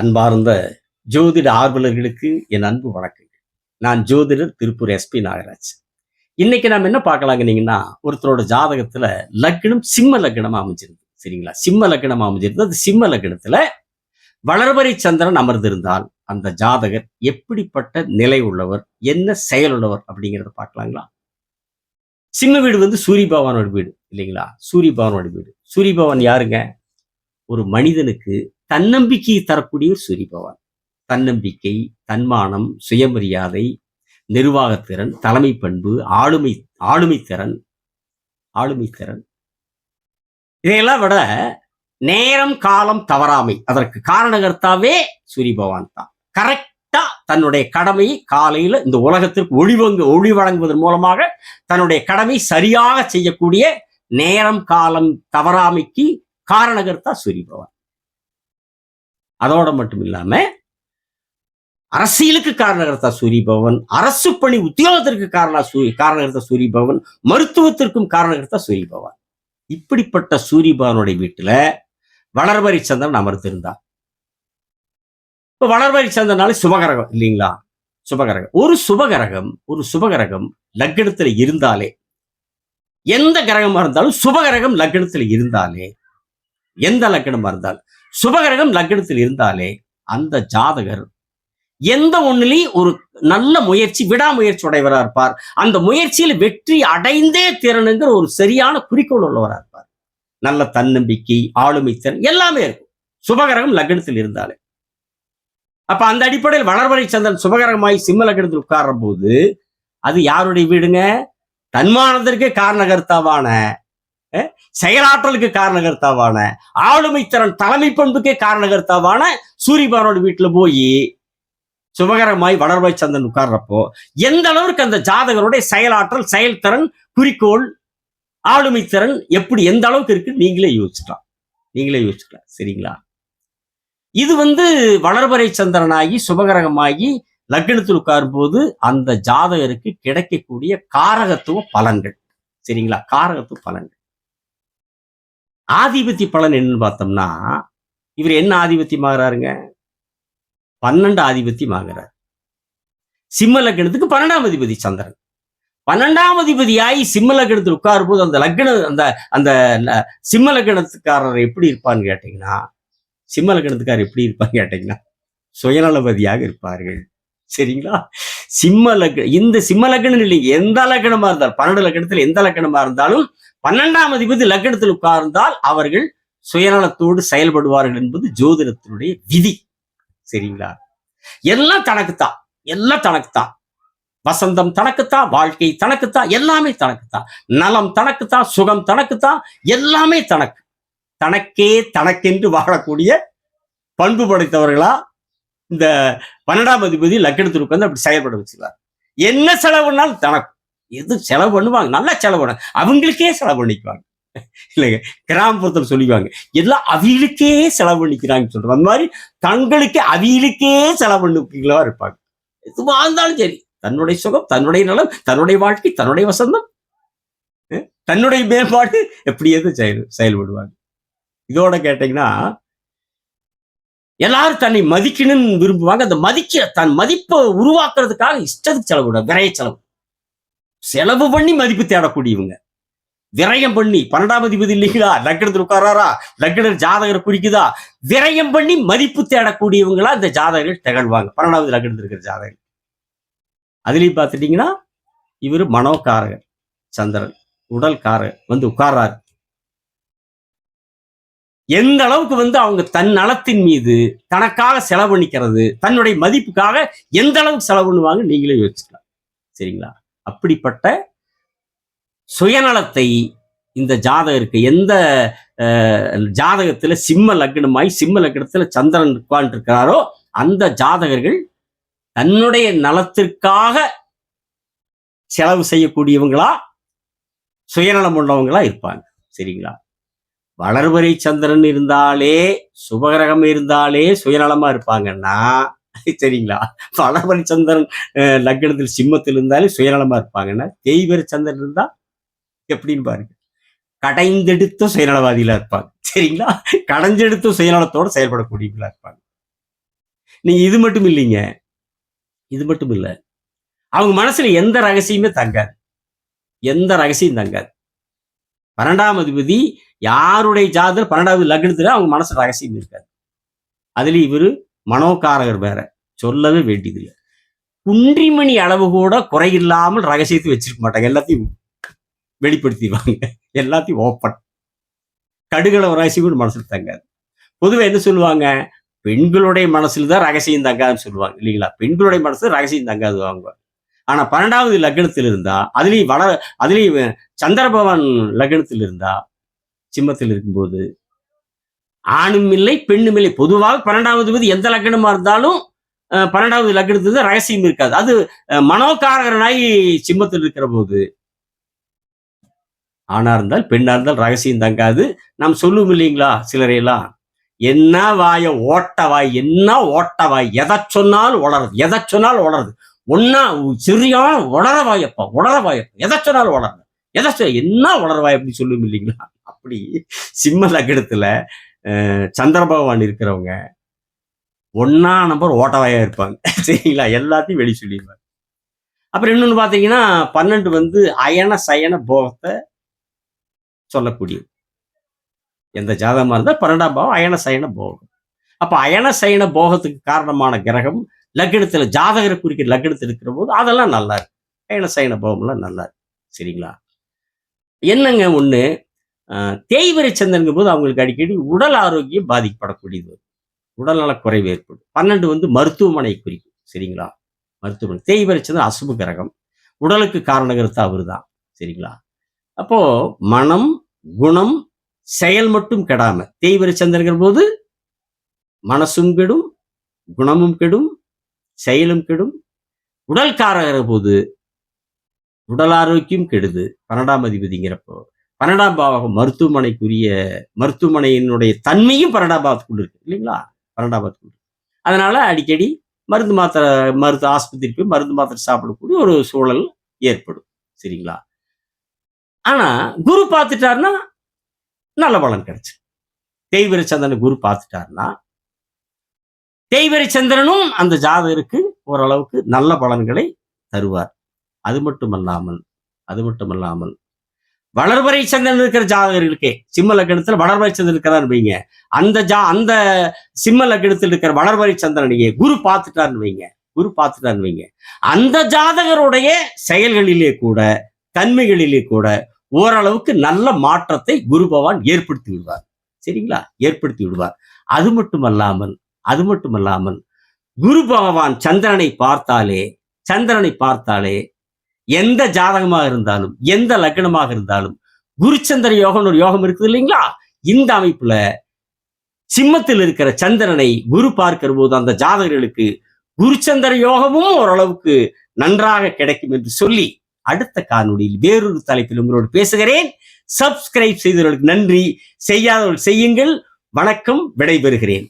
அன்பார்ந்த ஜோதிட ஆர்வலர்களுக்கு என் அன்பு வணக்கங்கள். நான் ஜோதிடர் திருப்பூர் எஸ்பி நாகராஜ். இன்னைக்கு நம்ம என்ன பார்க்கலாங்கன்னீங்கன்னா, ஒருத்தரோட ஜாதகத்துல லக்னம் சிம்ம லக்னமா அமைஞ்சிருக்கு. சரிங்களா? சிம்ம லக்னம் அமைஞ்சிருந்து அந்த சிம்ம லக்னத்துல வளர்வரை சந்திரன் அமர்ந்திருந்தால் அந்த ஜாதகர் எப்படிப்பட்ட நிலை உள்ளவர், என்ன செயல் உள்ளவர் அப்படிங்கிறத பார்க்கலாங்களா? சிம்ம வீடு சூரிய பகவானோட வீடு இல்லைங்களா? சூரிய பகவானோட வீடு. சூரிய பகவான் யாருங்க? ஒரு மனிதனுக்கு தன்னம்பிக்கையை தரக்கூடிய சூரிய பகவான். தன்னம்பிக்கை, தன்மானம், சுயமரியாதை, நிர்வாகத்திறன், தலைமை பண்பு, ஆளுமைத்திறன் ஆளுமைத்திறன் இதையெல்லாம் விட நேரம் காலம் தவறாமை அதற்கு காரணகர்த்தாவே சூரிய பகவான் தான். கரெக்டா தன்னுடைய கடமையை காலையில இந்த உலகத்திற்கு ஒளி வழங்குவதன் மூலமாக தன்னுடைய கடமை சரியாக செய்யக்கூடிய நேரம் காலம் தவறாமைக்கு காரணகர்த்தா சூரிய பகவான். அதோட மட்டும் இல்லாம அரசியலுக்கு காரணகர்த்தா சூரிய பகவான், அரசு பணி உத்தியோகத்திற்கு காரணகர்த்தா சூரிய பகவான், மருத்துவத்திற்கும் காரணகர்த்தா சூரிய பகவான். இப்படிப்பட்ட சூரிய பகவானுடைய வீட்டுல வளர்வரை சந்திரன் அமர்ந்திருந்தார். இப்ப வளர்வரை சந்திரனால சுபகரகம் இல்லைங்களா? சுபகரகம். ஒரு சுபகரகம் லக்னத்துல இருந்தாலே, எந்த கிரகமா இருந்தாலும் சுபகரகம் லக்னத்துல இருந்தாலே, எந்த லக்னமா இருந்தாலும் சுபகிரகம் லக்னத்தில் இருந்தாலே அந்த ஜாதகர் எந்த ஒண்ணுலையும் ஒரு நல்ல முயற்சி, விடாமுயற்சி உடையவரா இருப்பார். அந்த முயற்சியில் வெற்றி அடைந்தே திறனுங்கிற ஒரு சரியான குறிக்கோள் உள்ளவரா இருப்பார். நல்ல தன்னம்பிக்கை, ஆளுமைத்திறன் எல்லாமே இருக்கும் சுபகிரகம் லக்னத்தில் இருந்தாலே. அப்ப அந்த அடிப்படையில் வளர்வரை சந்திரன் சுபகிரகமாய் சிம்ம லக்னத்தில் உட்கார்ற போது அது யாருடைய வீடுங்க? தன்மானத்திற்கு காரணகர்த்தாவான, செயலாற்றலுக்கு காரணகர்த்தாவான, ஆளுமைத்திறன், தலைமை பண்புக்கே காரணகர்த்தாவான சூரிய பகவானோட வீட்டுல போய் சுபகரமாய் வளர்வரை சந்திரன் உட்கார்றப்போ எந்த அளவுக்கு அந்த ஜாதகருடைய செயலாற்றல், செயல்திறன், குறிக்கோள், ஆளுமைத்திறன் எப்படி எந்த அளவுக்கு இருக்கு நீங்களே யோசிச்சுக்கலாம். சரிங்களா? இது வளர்வரை சந்திரனாகி சுபகரகமாகி லக்னத்தில் உட்காரும் போது அந்த ஜாதகருக்கு கிடைக்கக்கூடிய காரகத்துவ பலன்கள். சரிங்களா? காரகத்துவ பலன்கள். ஆதிபத்திய பலன் என்னன்னு பார்த்தோம்னா, இவர் என்ன ஆதிபத்தியம் ஆகிறாருங்க? 12 ஆதிபத்தியம் ஆகிறார். சிம்ம லக்னத்துக்கு 12ஆம் அதிபதி சந்திரன். 12ஆம் அதிபதியாகி சிம்ம லக்னத்தில் உட்காரும் போது அந்த சிம்ம லக்னத்துக்காரர் எப்படி இருப்பான்னு கேட்டீங்கன்னா, சுயநலவதியாக இருப்பார்கள். சரிங்களா? இந்த சிம்ம லக்னம் இல்லைங்க, எந்த லக்னமா இருந்தாலும் 12 லக்னத்தில் எந்த லக்னமா இருந்தாலும் 12ஆம் அதிபதி லக்னத்தில் உட்கார்ந்தால் அவர்கள் சுயநலத்தோடு செயல்படுவார்கள் என்பது ஜோதிடத்தினுடைய விதி. சரிங்களா? எல்லாம் தனக்குத்தான். வசந்தம் தனக்குத்தான், வாழ்க்கை தனக்குத்தான், எல்லாமே தனக்குத்தான். நலம் தனக்குத்தான், சுகம் தனக்குத்தான், எல்லாமே தனக்கே தனக்கென்று வாழக்கூடிய பண்பு படைத்தவர்களா இந்த 12ஆம் அதிபதி லக்னத்தில் உட்கார்ந்து அப்படி செயல்பட வச்சுக்கிறார். என்ன செலவுனாலும் தனக்கு எது செலவு பண்ணுவாங்க, நல்லா செலவு பண்ண அவங்களுக்கே செலவு பண்ணிக்குவாங்க இல்லைங்க. கிராமப்புறத்தில் சொல்லிக்குவாங்க, எல்லாம் அவிகளுக்கே செலவு பண்ணிக்கிறாங்க சொல்றோம். அந்த மாதிரி தங்களுக்கு அவிகளுக்கே செலவு பண்ணிக்கிறவா இருப்பாங்க. எதுவா இருந்தாலும் சரி, தன்னுடைய சுகம், தன்னுடைய நலம், தன்னுடைய வாழ்க்கை, தன்னுடைய வசந்தம், தன்னுடைய மேம்பாடு எப்படியாவது செயல்படுவாங்க. இதோட கேட்டீங்கன்னா, எல்லாரும் தன்னை மதிக்கணும்னு விரும்புவாங்க. அந்த தன் மதிப்பை உருவாக்குறதுக்காக இஷ்டத்துக்கு செலவு பண்ணி மதிப்பு தேடக்கூடியவங்க. விரயம் பண்ணி 12ஆம் அதிபதி இல்லைங்களா? லக்னத்தில் உட்காராரா, லக்னம் ஜாதகரை குறிக்குதா, விரயம் பண்ணி மதிப்பு தேடக்கூடியவங்களா இந்த ஜாதகர்கள் திகழ்வாங்க. 12ஆவது லக்னத்தில் இருக்கிற ஜாதகர்கள். அதுலயும் பார்த்துட்டீங்கன்னா, இவர் மனோகாரகர் சந்திரன், உடல் காரகர் உட்கார்றாரு. எந்த அளவுக்கு அவங்க தன் நலத்தின் மீது தனக்காக செலவு பண்ணிக்கிறது, தன்னுடைய மதிப்புக்காக எந்த அளவுக்கு செலவு பண்ணுவாங்க நீங்களே யோசிக்கலாம். சரிங்களா? அப்படிப்பட்ட சுயநலத்தை இந்த ஜாதகருக்கு, எந்த ஜாதகத்துல சிம்ம லக்னத்துல சந்திரன் உட்கார்ந்து இருக்கிறாரோ அந்த ஜாதகர்கள் தன்னுடைய நலத்திற்காக செலவு செய்யக்கூடியவங்களா, சுயநலம் உள்ளவங்களா இருப்பாங்க. சரிங்களா? வளர்வரை சந்திரன் இருந்தாலே, சுபகிரகம் இருந்தாலே சுயநலமா இருப்பாங்கன்னா, சரிங்களா? வளர்வரை சந்திரன் லக்னத்தில் சிம்மத்தில் இருந்தாலே சுயநலமா இருப்பாங்கன்னா, தேய்வரை சந்திரன் இருந்தா எப்படின்னு பாருங்க. கடைந்தெடுத்த சுயநலவாதிகளா இருப்பாங்க. சரிங்களா? கடைஞ்செடுத்த சுயநலத்தோட செயல்படக்கூடியவங்களா இருப்பாங்க. நீங்க இது மட்டும் இல்லைங்க, இது மட்டும் இல்ல. அவங்க மனசுல எந்த ரகசியமே தங்காது. எந்த ரகசியம் தங்காது. 12ஆம் அதிபதி யாருடைய ஜாதகர் 12வது லக்னத்துல அவங்க மனசுல ரகசியம் இருக்காது. அதுலயும் இவரு மனோகாரகர் வேற. சொல்லவே வேண்டியதில்லை. குன்றிமணி அளவு கூட குறையில்லாமல் ரகசியத்தை வச்சிருக்க மாட்டாங்க. எல்லாத்தையும் வெளிப்படுத்திடுவாங்க. எல்லாத்தையும் ஓப்பன். கடுகளவு ரகசியம் கூட மனசுல தங்காது. பொதுவா என்ன சொல்லுவாங்க? பெண்களுடைய மனசுல தான் ரகசியம் தங்காதுன்னு சொல்லுவாங்க இல்லைங்களா? பெண்களுடைய மனசுல ரகசியம் தங்காது அவங்க. ஆனா 12வது லக்னத்தில் இருந்தா, அதுலயும் சந்திர பகவான் லக்னத்தில் இருந்தா, சிம்மத்தில் இருக்கும்போது ஆணும் இல்லை, பெண்ணும் இல்லை. பொதுவாக 12வது விதி எந்த லக்னமா இருந்தாலும் 12வது லக்னத்துல ரகசியம் இருக்காது. அது மனோகாரகனாய் சிம்மத்தில் இருக்கிற போது ஆணா இருந்தால் பெண்ணா இருந்தால் ரகசியம் தங்காது. நாம் சொல்லுவோம் இல்லைங்களா சிலரையெல்லாம், என்ன வாய ஓட்ட வாய், என்ன ஓட்ட வாய், எதை சொன்னாலும் உளருது, எதை சொன்னாலும் உளருது. ஒன்னா சரியான உளரவாயப்பா, உளரவாயப்பா, எதை சொன்னாலும் உளருது, என்ன உளரவாய் அப்படி சொல்லுவோம் இல்லைங்களா? அப்படி சிம்ம லக்னத்துல சந்திர பகவான் இருக்கிறவங்க ஒன்னா நம்பர் ஓட்டவாயா இருப்பாங்க. சரிங்களா? எல்லாத்தையும் வெளி சொல்லிடுவாங்க. அப்புறம் இன்னொன்னு பாத்தீங்கன்னா 12 வந்து அயன சயன போகத்தை சொல்லக்கூடியது. எந்த ஜாதகமா இருந்தா 12ஆம் பாவம் அயன சயன போகம். அப்ப அயன சயன போகத்துக்கு காரணமான கிரகம் லக்னத்துல ஜாதகரை குறிக்கிற லக்னத்தில் இருக்கிற போது அதெல்லாம் நல்லா இருக்கு. அயன சயன போகம் எல்லாம் நல்லா இருக்கு. சரிங்களா? என்னங்க ஒண்ணு, தேய்வரை சந்திரனுங்கும் போது அவங்களுக்கு அடிக்கடி உடல் ஆரோக்கியம் பாதிக்கப்படக்கூடியது. உடல்நல குறைவு ஏற்படும். 12 வந்து மருத்துவமனை குறிக்கும். சரிங்களா? மருத்துவமனை. தேய்வரை சந்திரன் அசுப கிரகம். உடலுக்கு காரணகர்த்தா அவருதான். சரிங்களா? அப்போ மனம், குணம், செயல் மட்டும் கெடாம, தேய்வரை சந்திரங்கிற போது மனசும் கெடும், குணமும் கெடும், செயலும் கெடும். உடல் காரகிற போது உடல் ஆரோக்கியம் கெடுது. 12ஆம் அதிபதிங்கிறப்போ 12ஆம் பாவகம் மருத்துவமனையினுடைய தன்மையும் 12ஆம் பாவத்துக்குள்ள இருக்கு இல்லைங்களா? 12ஆம் பாவத்துக்குள்ள. அதனால அடிக்கடி மருந்து ஆஸ்பத்திரிக்கு போய் மருந்து மாத்திரை சாப்பிடக்கூடிய ஒரு சூழல் ஏற்படும். சரிங்களா? ஆனா குரு பார்த்துட்டாருன்னா நல்ல பலன் கிடைச்சு. தேய்வரை சந்திரனை குரு பார்த்துட்டாருன்னா தேய்வரை சந்திரனும் அந்த ஜாதகருக்கு ஓரளவுக்கு நல்ல பலன்களை தருவார். அது மட்டுமல்லாமல் வளர்வரை சந்திரன் இருக்கிற ஜாதகர்களுக்கே சிம்ம லக்னத்தில் வளர்வரை சந்திரன் இருக்கிறான்னு வைங்க, அந்த சிம்ம லக்னத்தில் இருக்கிற வளர்வரை சந்திரனையே குரு பார்த்துட்டாருன்னு வைங்க, அந்த ஜாதகருடைய செயல்களிலே கூட தன்மைகளிலே கூட ஓரளவுக்கு நல்ல மாற்றத்தை குரு பகவான் ஏற்படுத்தி விடுவார். சரிங்களா? ஏற்படுத்தி விடுவார். அது மட்டுமல்லாமல் குரு பகவான் சந்திரனை பார்த்தாலே எந்த ஜாதகமாக இருந்தாலும், எந்த லக்னமாக இருந்தாலும், குருச்சந்திர யோகம் ஒரு யோகம் இருக்குது இல்லைங்களா? இந்த அமைப்புல சிம்மத்தில் இருக்கிற சந்திரனை குரு பார்க்கிற போது அந்த ஜாதகர்களுக்கு குருச்சந்திர யோகமும் ஓரளவுக்கு நன்றாக கிடைக்கும் என்று சொல்லி அடுத்த காணொளியில் வேறொரு தலைப்பில் உங்களோடு பேசுகிறேன். சப்ஸ்கிரைப் செய்தவர்களுக்கு நன்றி, செய்யாதவர்கள் செய்யுங்கள். வணக்கம், விடைபெறுகிறேன்.